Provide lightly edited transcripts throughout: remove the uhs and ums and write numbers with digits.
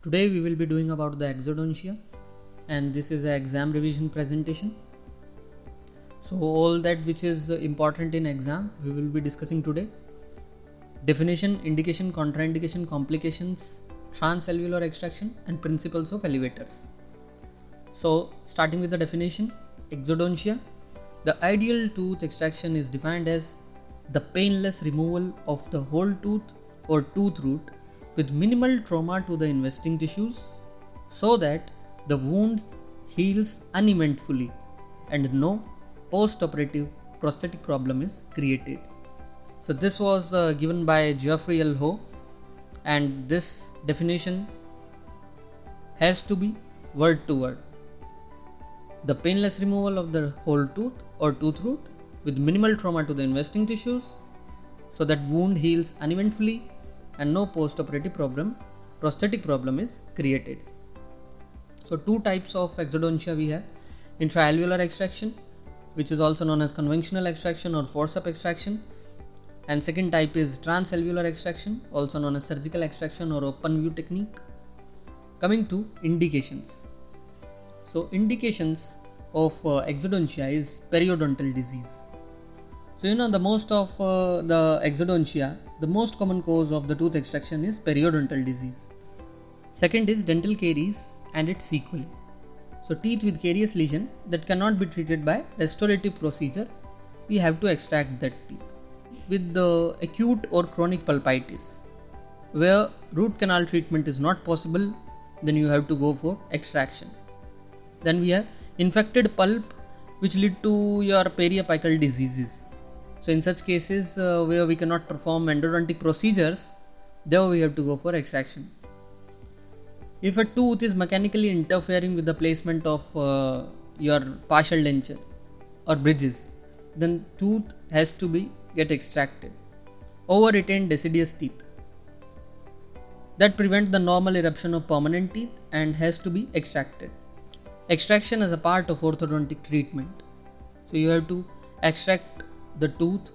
Today we will be doing about the Exodontia, and this is an exam revision presentation. So all that which is important in exam we will be discussing today. Definition, indication, contraindication, complications, transalveolar extraction and principles of elevators. So starting with the definition, Exodontia. The ideal tooth extraction is defined as the painless removal of the whole tooth or tooth root with minimal trauma to the investing tissues so that the wound heals uneventfully and no post-operative prosthetic problem is created. So this was given by Geoffrey L. Ho, and this definition has to be word to word. The painless removal of the whole tooth or tooth root with minimal trauma to the investing tissues so that wound heals uneventfully and no post-operative prosthetic problem is created. So two types of exodontia we have: intraalveolar extraction, which is also known as conventional extraction or forceps extraction, and second type is transalveolar extraction, also known as surgical extraction or open view technique. Coming to indications. So indications of exodontia is periodontal disease. So the most of the exodontia, the most common cause of the tooth extraction is periodontal disease. Second is dental caries and its sequelae. So teeth with carious lesion that cannot be treated by restorative procedure, we have to extract that teeth. With the acute or chronic pulpitis, where root canal treatment is not possible, then you have to go for extraction. Then we have infected pulp which lead to your periapical diseases. So in such cases where we cannot perform endodontic procedures, there we have to go for extraction. If a tooth is mechanically interfering with the placement of your partial denture or bridges, then tooth has to get extracted. Over retained deciduous teeth that prevent the normal eruption of permanent teeth and has to be extracted. Extraction is a part of orthodontic treatment. So you have to extract the tooth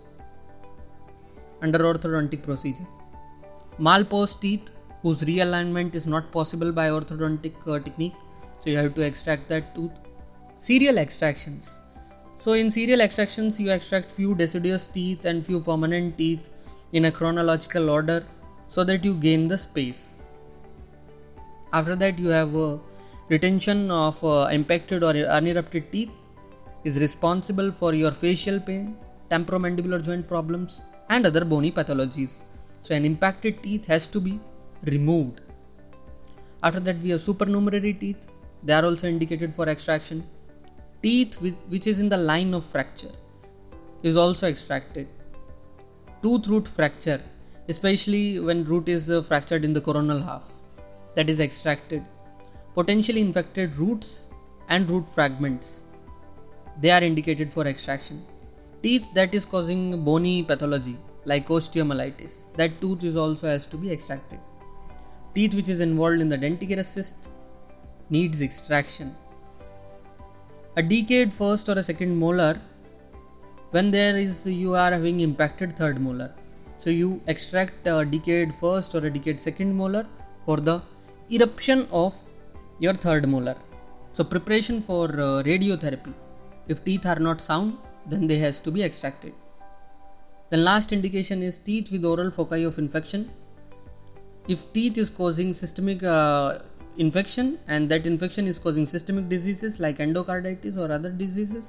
under orthodontic procedure. Malpose teeth whose realignment is not possible by orthodontic technique, so you have to extract that tooth. Serial extractions. So in serial extractions you extract few deciduous teeth and few permanent teeth in a chronological order so that you gain the space. After that you have retention of impacted or unerupted teeth is responsible for your facial pain, temporomandibular joint problems and other bony pathologies. So an impacted teeth has to be removed. After that we have supernumerary teeth. They are also indicated for extraction. Teeth which is in the line of fracture is also extracted. Tooth root fracture, especially when root is fractured in the coronal half, that is extracted. Potentially infected roots and root fragments, they are indicated for extraction. Teeth that is causing bony pathology like osteomyelitis, that tooth is also has to be extracted. Teeth which is involved in the dentigerous cyst needs extraction. A decayed first or a second molar, when you are having impacted third molar, so you extract a decayed first or a decayed second molar for the eruption of your third molar. So preparation for radiotherapy. If teeth are not sound, then they has to be extracted. Then last indication is teeth with oral foci of infection. If teeth is causing systemic infection and that infection is causing systemic diseases like endocarditis or other diseases,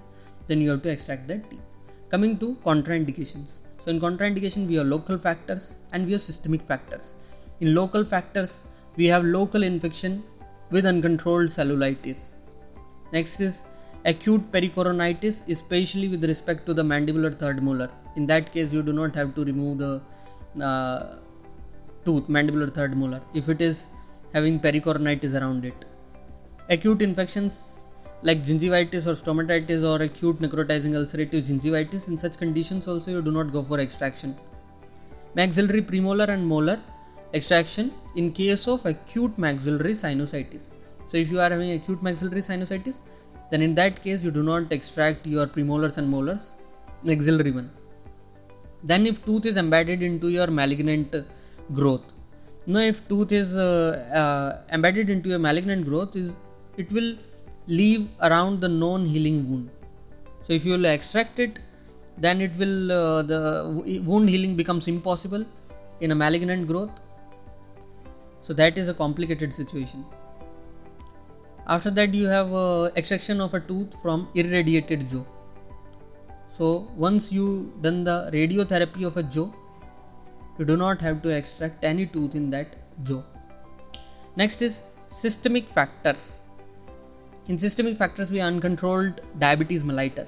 then you have to extract that teeth. Coming to contraindications. So in contraindication we have local factors and we have systemic factors. In local factors we have local infection with uncontrolled cellulitis. Next is acute pericoronitis, especially with respect to the mandibular third molar. In that case you do not have to remove the tooth, mandibular third molar, if it is having pericoronitis around it. Acute infections like gingivitis or stomatitis or acute necrotizing ulcerative gingivitis, in such conditions also you do not go for extraction. Maxillary premolar and molar extraction in case of acute maxillary sinusitis. So if you are having acute maxillary sinusitis, then in that case you do not extract your premolars and molars, maxillary one. Then if tooth is embedded into your malignant growth, Now if tooth is embedded into a malignant growth, it will leave around the known healing wound. So if you will extract it, then it will the wound healing becomes impossible in a malignant growth. So that is a complicated situation. After that, you have extraction of a tooth from irradiated jaw. So once you done the radiotherapy of a jaw, you do not have to extract any tooth in that jaw. Next is systemic factors. In systemic factors, we have uncontrolled diabetes mellitus.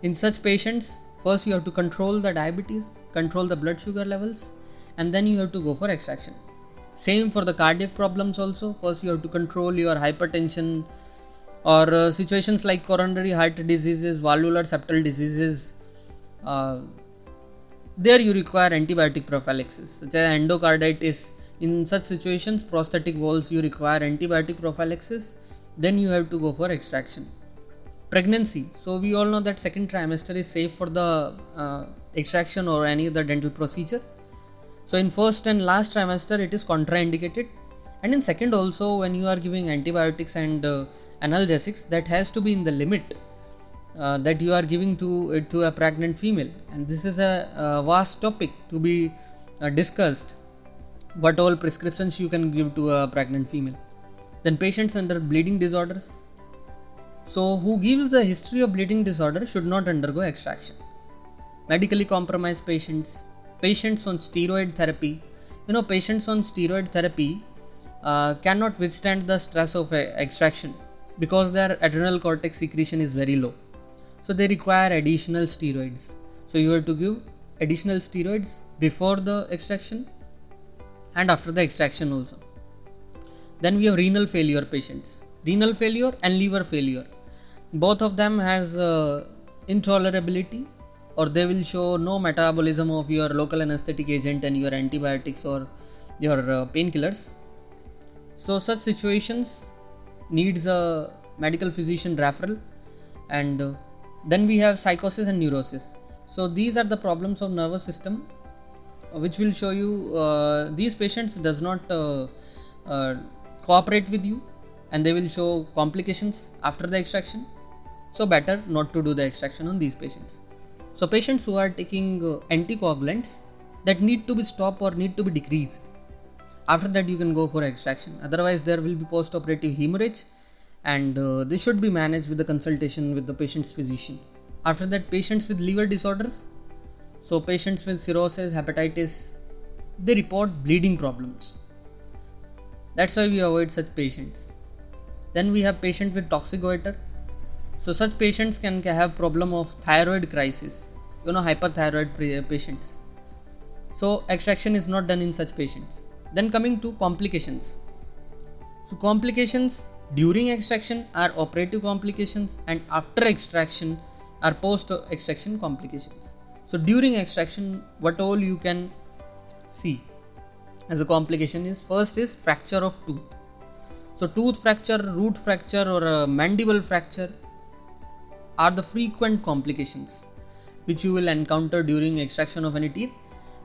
In such patients, first you have to control the diabetes, control the blood sugar levels, and then you have to go for extraction. Same for the cardiac problems also. First you have to control your hypertension, or situations like coronary heart diseases, valvular septal diseases. There you require antibiotic prophylaxis, such as endocarditis. In such situations, prosthetic valves, you require antibiotic prophylaxis. Then you have to go for extraction. Pregnancy. So we all know that second trimester is safe for the extraction or any other dental procedure. So in first and last trimester it is contraindicated, and in second also, when you are giving antibiotics and analgesics, that has to be in the limit that you are giving to a pregnant female. And this is a vast topic to be discussed, what all prescriptions you can give to a pregnant female. Then patients under bleeding disorders. So who gives the history of bleeding disorder should not undergo extraction. Medically compromised patients, patients on steroid therapy. Patients on steroid therapy cannot withstand the stress of extraction because their adrenal cortex secretion is very low. So they require additional steroids. So you have to give additional steroids before the extraction and after the extraction also. Then we have renal failure patients. Renal failure and liver failure. Both of them has intolerability, or they will show no metabolism of your local anesthetic agent and your antibiotics or your painkillers. So such situations needs a medical physician referral. And then we have psychosis and neurosis. So these are the problems of nervous system, which will show you these patients does not cooperate with you, and they will show complications after the extraction. So better not to do the extraction on these patients. So patients who are taking anticoagulants that need to be stopped or need to be decreased, after that you can go for extraction. Otherwise there will be post-operative hemorrhage, and this should be managed with the consultation with the patient's physician. After that, patients with liver disorders. So patients with cirrhosis, hepatitis, they report bleeding problems. That's why we avoid such patients. Then we have patient with toxic goiter. So such patients can have problem of thyroid crisis, hyperthyroid patients. So extraction is not done in such patients. Then coming to complications. So complications during extraction are operative complications, and after extraction are post extraction complications. So during extraction, what all you can see as a complication is, first is fracture of tooth. So tooth fracture, root fracture, or a mandible fracture are the frequent complications which you will encounter during extraction of any teeth.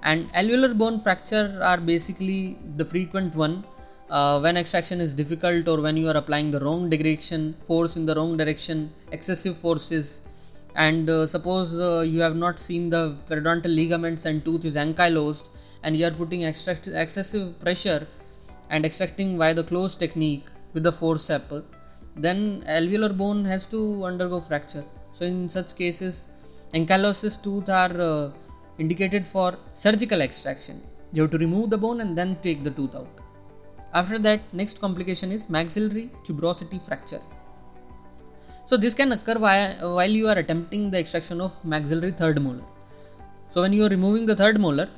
And alveolar bone fracture are basically the frequent one when extraction is difficult, or when you are applying the wrong direction, force in the wrong direction, excessive forces, and suppose you have not seen the periodontal ligaments and tooth is ankylosed, and you are putting excessive pressure and extracting by the close technique with the forceps, then alveolar bone has to undergo fracture. So in such cases, ankylosis tooth are indicated for surgical extraction. You have to remove the bone and then take the tooth out. After that, next complication is maxillary tuberosity fracture. So this can occur while you are attempting the extraction of maxillary third molar. So when you are removing the third molar,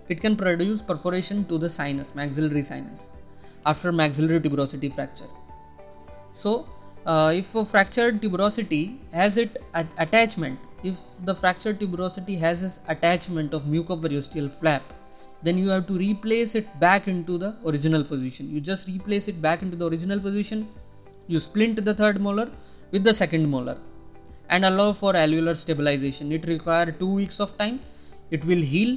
it can produce perforation to the sinus, maxillary sinus, after maxillary tuberosity fracture. So if a fractured tuberosity has its attachment, if the fractured tuberosity has its attachment of mucoperiosteal flap, then you have to replace it back into the original position. You just replace it back into the original position. You splint the third molar with the second molar and allow for alveolar stabilization. It requires 2 weeks of time. It will heal,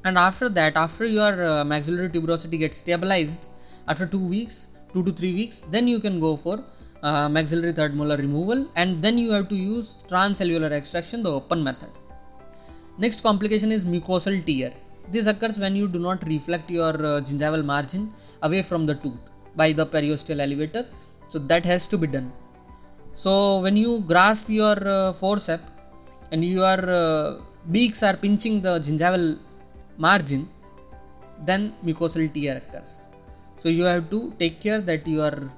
And after that, after your maxillary tuberosity gets stabilized, after 2 weeks, 2 to 3 weeks, then you can go for maxillary third molar removal, and then you have to use transcellular extraction, the open method. Next complication is mucosal tear. This occurs when you do not reflect your gingival margin away from the tooth by the periosteal elevator. So that has to be done. So when you grasp your forceps and your beaks are pinching the gingival margin, then mucosal tear occurs. So you have to take care that your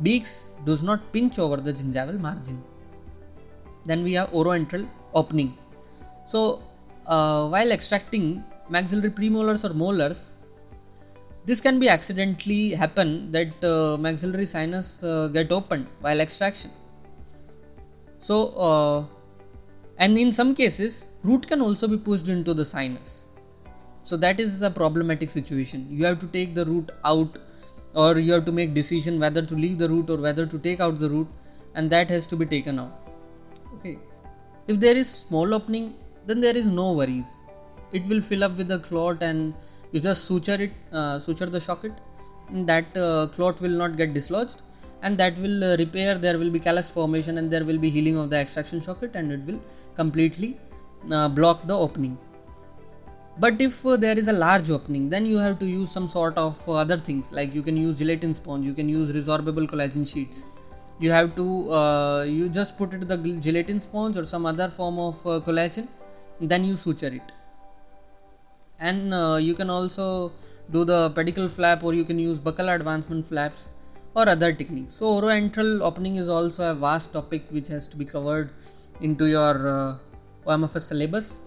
beaks does not pinch over the gingival margin. Then we have oroentral opening. So while extracting maxillary premolars or molars, this can be accidentally happen that maxillary sinus get opened while extraction. So and in some cases root can also be pushed into the sinus. So that is a problematic situation. You have to take the root out, or you have to make decision whether to leave the root or whether to take out the root, and that has to be taken out. Okay. If there is small opening, then there is no worries. It will fill up with the clot, and you just suture it, suture the socket, and that clot will not get dislodged, and that will repair. There will be callus formation, and there will be healing of the extraction socket, and it will completely block the opening. But if there is a large opening, then you have to use some sort of other things, like you can use gelatin sponge, you can use resorbable collagen sheets. You have to you just put it the gelatin sponge or some other form of collagen, then you suture it. And you can also do the pedicle flap, or you can use buccal advancement flaps or other techniques. So oroentral opening is also a vast topic which has to be covered into your OMFS syllabus.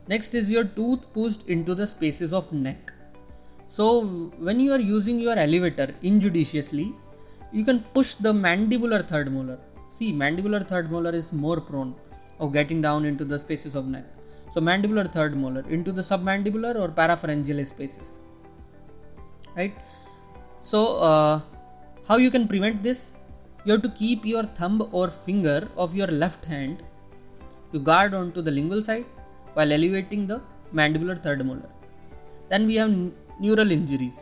Next is your tooth pushed into the spaces of neck. So when you are using your elevator injudiciously, you can push the mandibular third molar. See, mandibular third molar is more prone of getting down into the spaces of neck. So mandibular third molar into the submandibular or parapharyngeal spaces, right? So how you can prevent this? You have to keep your thumb or finger of your left hand to guard onto the lingual side while elevating the mandibular third molar. Then we have neural injuries.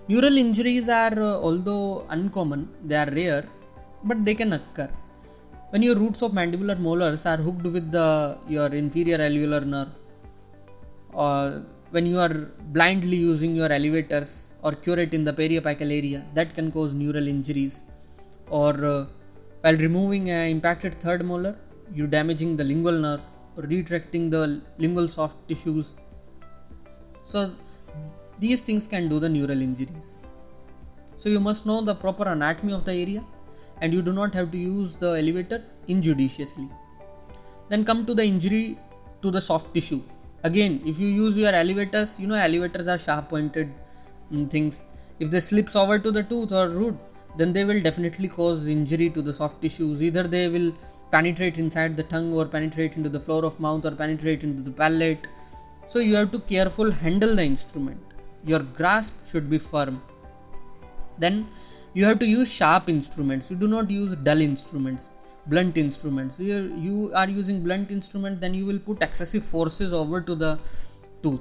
Neural injuries are although uncommon, they are rare, but they can occur when your roots of mandibular molars are hooked with your inferior alveolar nerve, or when you are blindly using your elevators or curate in the periapical area, that can cause neural injuries. Or while removing an impacted third molar, you damaging the lingual nerve or retracting the lingual soft tissues. So these things can do the neural injuries. So you must know the proper anatomy of the area, and you do not have to use the elevator injudiciously. Then come to the injury to the soft tissue. Again, if you use your elevators, you know elevators are sharp pointed things. If they slips over to the tooth or root, then they will definitely cause injury to the soft tissues. Either they will penetrate inside the tongue, or penetrate into the floor of mouth, or penetrate into the palate. So you have to carefully handle the instrument. Your grasp should be firm. Then you have to use sharp instruments. You do not use dull instruments, blunt instruments. You are using blunt instrument, then you will put excessive forces over to the tooth,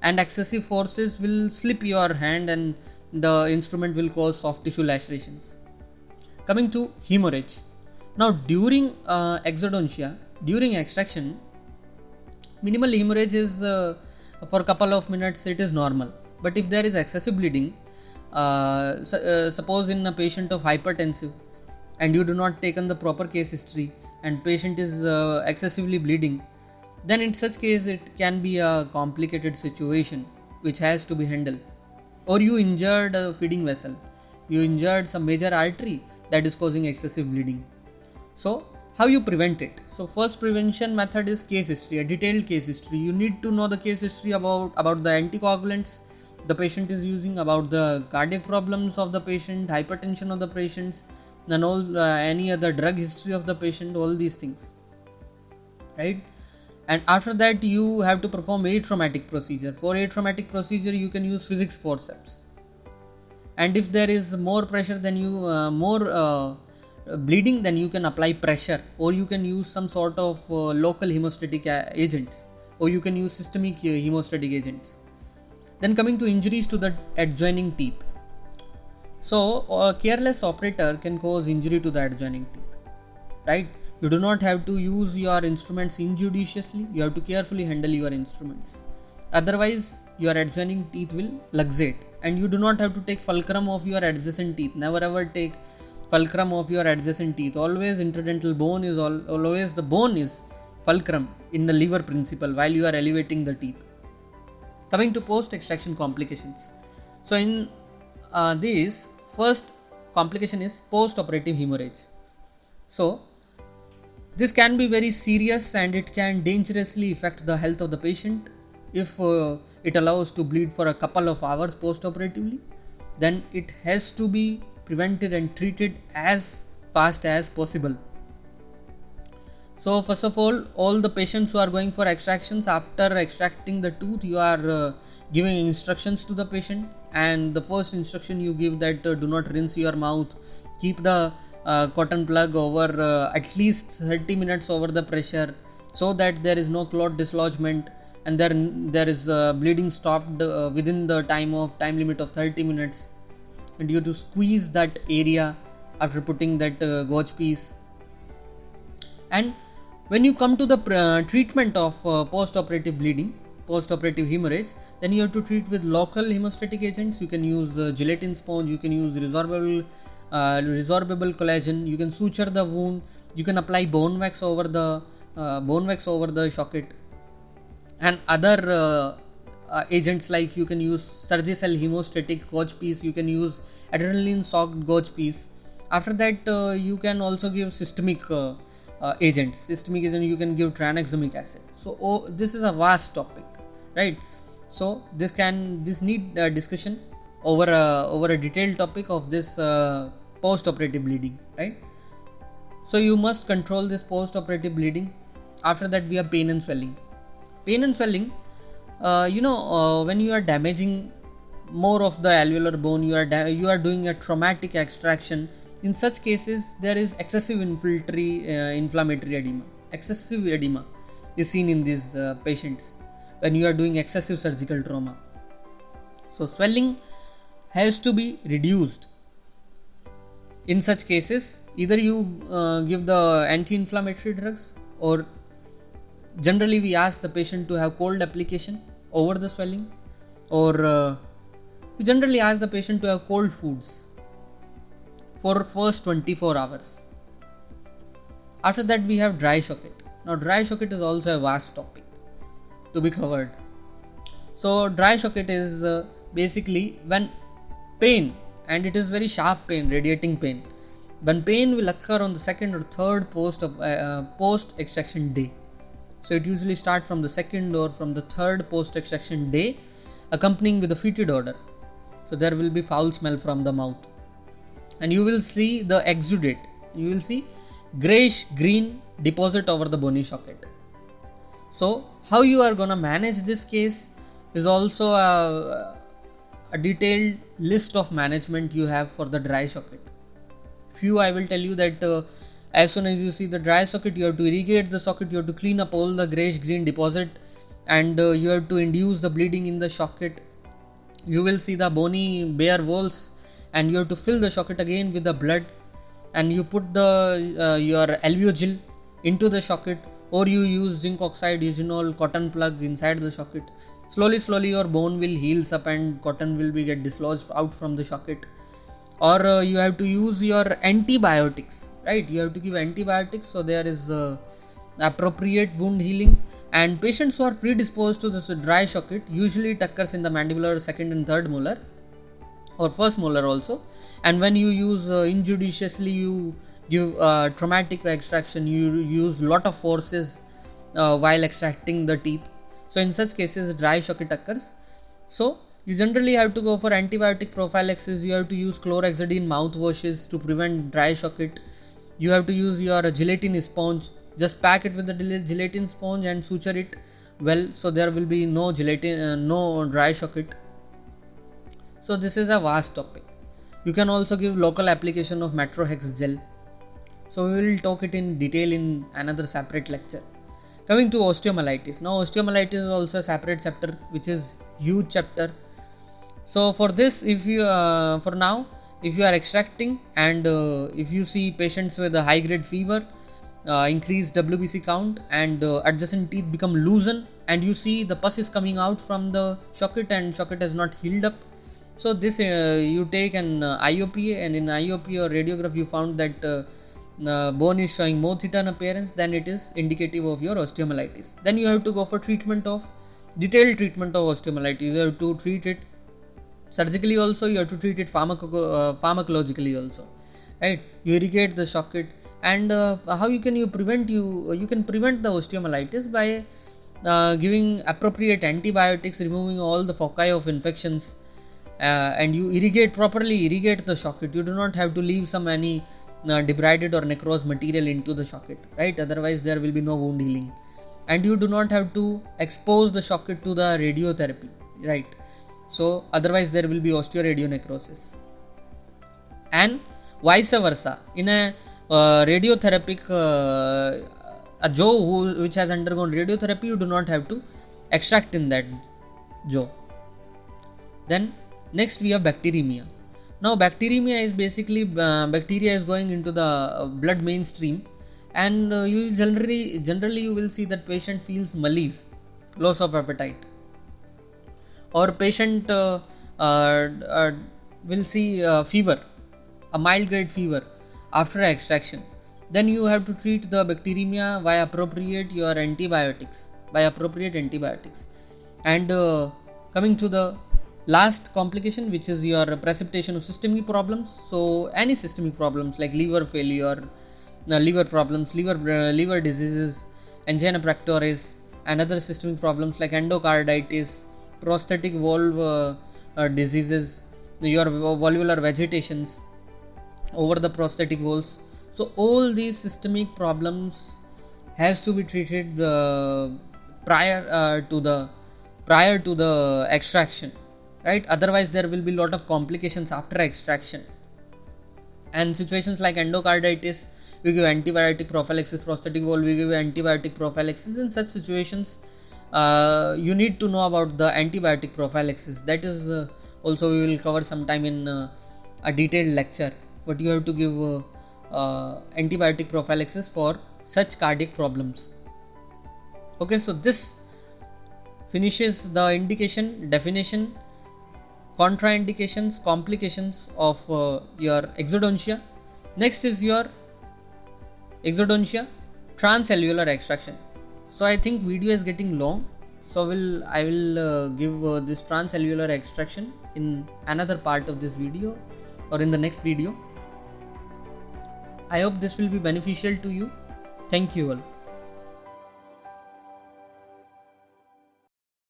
and excessive forces will slip your hand, and the instrument will cause soft tissue lacerations. Coming to hemorrhage. Now during exodontia, during extraction, minimal hemorrhage is for a couple of minutes it is normal. But if there is excessive bleeding, suppose in a patient of hypertensive, and you do not taken the proper case history, and patient is excessively bleeding, then in such case it can be a complicated situation which has to be handled. Or you injured a feeding vessel, you injured some major artery that is causing excessive bleeding. So how you prevent it? So first prevention method is case history, a detailed case history. You need to know the case history about the anticoagulants the patient is using, about the cardiac problems of the patient, hypertension of the patients, and all any other drug history of the patient, all these things, right? And after that you have to perform atraumatic procedure. For atraumatic procedure you can use physics forceps, and if there is more pressure than you more bleeding, then you can apply pressure, or you can use some sort of local hemostatic agents or you can use systemic hemostatic agents. Then coming to injuries to the adjoining teeth. So a careless operator can cause injury to the adjoining teeth, right? You do not have to use your instruments injudiciously. You have to carefully handle your instruments. Otherwise, your adjoining teeth will luxate, and you do not have to take fulcrum of your adjacent teeth. Never ever take fulcrum of your adjacent teeth. Always interdental bone is always the bone is fulcrum in the lever principle while you are elevating the teeth. Coming to post extraction complications. So in this first complication is post operative hemorrhage. So this can be very serious and it can dangerously affect the health of the patient. If it allows to bleed for a couple of hours post operatively, then it has to be prevented and treated as fast as possible. So first of all the patients who are going for extractions, after extracting the tooth, you are giving instructions to the patient, and the first instruction you give that do not rinse your mouth, keep the cotton plug over at least 30 minutes over the pressure, so that there is no clot dislodgement, and there is bleeding stopped within the time limit of 30 minutes, and you have to squeeze that area after putting that gauge piece. And when you come to the treatment of post-operative bleeding, post-operative hemorrhage, then you have to treat with local hemostatic agents. You can use gelatin sponge, you can use resorbable collagen, you can suture the wound, you can apply bone wax over the socket, and other agents like you can use Surgicel hemostatic gauge piece, you can use adrenaline soaked gauge piece. After that you can also give systemic agents. Systemic agent you can give tranexamic acid. So this is a vast topic, right? So this need discussion over a detailed topic of this post-operative bleeding, right? So you must control this post-operative bleeding. After that we have pain and swelling. Pain and swelling, when you are damaging more of the alveolar bone, you are doing a traumatic extraction. In such cases, there is excessive inflammatory edema. Excessive edema is seen in these patients when you are doing excessive surgical trauma. So swelling has to be reduced. In such cases, either you give the anti-inflammatory drugs, or generally we ask the patient to have cold application over the swelling, or we generally ask the patient to have cold foods for first 24 hours. After that we have dry socket. Now dry socket is also a vast topic to be covered. So dry socket is basically when pain, and it is very sharp pain, radiating pain, when pain will occur on the second or third post extraction day. So it usually starts from the second or from the third post extraction day, accompanying with a fetid odor. So there will be foul smell from the mouth, and you will see the exudate. You will see grayish green deposit over the bony socket. So how you are gonna manage this case is also a detailed list of management you have for the dry socket. I will tell you that as soon as you see the dry socket, you have to irrigate the socket, you have to clean up all the grayish green deposit, and you have to induce the bleeding in the socket. You will see the bony bare walls, and you have to fill the socket again with the blood, and you put the your alveogel into the socket, or you use zinc oxide, eugenol, cotton plug inside the socket. Slowly your bone will heals up and cotton will be get dislodged out from the socket. Or you have to use your antibiotics, right? You have to give antibiotics, so there is appropriate wound healing. And patients who are predisposed to this dry socket, usually it occurs in the mandibular second and third molar, or first molar also. And when you use injudiciously, you give traumatic extraction, you use lot of forces while extracting the teeth. So in such cases dry socket occurs. So you generally have to go for antibiotic prophylaxis. You have to use chlorhexidine mouthwashes to prevent dry socket. You have to use your gelatin sponge. Just pack it with the gelatin sponge and suture it well, so there will be no gelatin, no dry socket. So this is a vast topic. You can also give local application of Matrohex gel. So we will talk it in detail in another separate lecture. Coming to osteomyelitis. Now osteomyelitis is also a separate chapter, which is huge chapter. So for this, if you for now, if you are extracting and if you see patients with a high grade fever, increased WBC count, and adjacent teeth become loosened, and you see the pus is coming out from the socket and socket has not healed up, so this you take an IOPA, and in IOPA or radiograph you found that bone is showing more theta in appearance, then it is indicative of your osteomyelitis. Then you have to go for detailed treatment of osteomyelitis. You have to treat it surgically also, you have to treat it pharmacologically also, right? You irrigate the socket, and how you can prevent the osteomyelitis by giving appropriate antibiotics, removing all the foci of infections, and you properly irrigate the socket. You do not have to leave any debrided or necrosed material into the socket, right? Otherwise there will be no wound healing. And you do not have to expose the socket to the radiotherapy, right? So otherwise there will be osteoradionecrosis. And vice versa, in a radiotherapic a jaw which has undergone radiotherapy, you do not have to extract in that jaw. Then next we have bacteremia. Now bacteremia is basically bacteria is going into the blood mainstream, and you generally you will see that patient feels malaise, loss of appetite, or patient will see fever, a mild grade fever after extraction. Then you have to treat the bacteremia by appropriate antibiotics. And coming to the last complication, which is your precipitation of systemic problems. So any systemic problems like liver failure, liver problems, liver diseases, angina pectoris, and other systemic problems like endocarditis, prosthetic valve diseases, your valvular vegetations over the prosthetic valves. So all these systemic problems has to be treated prior to the extraction, right? Otherwise there will be lot of complications after extraction. And situations like endocarditis, we give antibiotic prophylaxis. Prosthetic valve, we give antibiotic prophylaxis. In such situations you need to know about the antibiotic prophylaxis. That is also we will cover sometime in a detailed lecture, but you have to give antibiotic prophylaxis for such cardiac problems. Okay, so this finishes the indication, definition, contraindications, complications of your exodontia. Next is your exodontia transcellular extraction. So I think video is getting long, so I will give this transcellular extraction in another part of this video or in the next video. I hope this will be beneficial to you. Thank you all.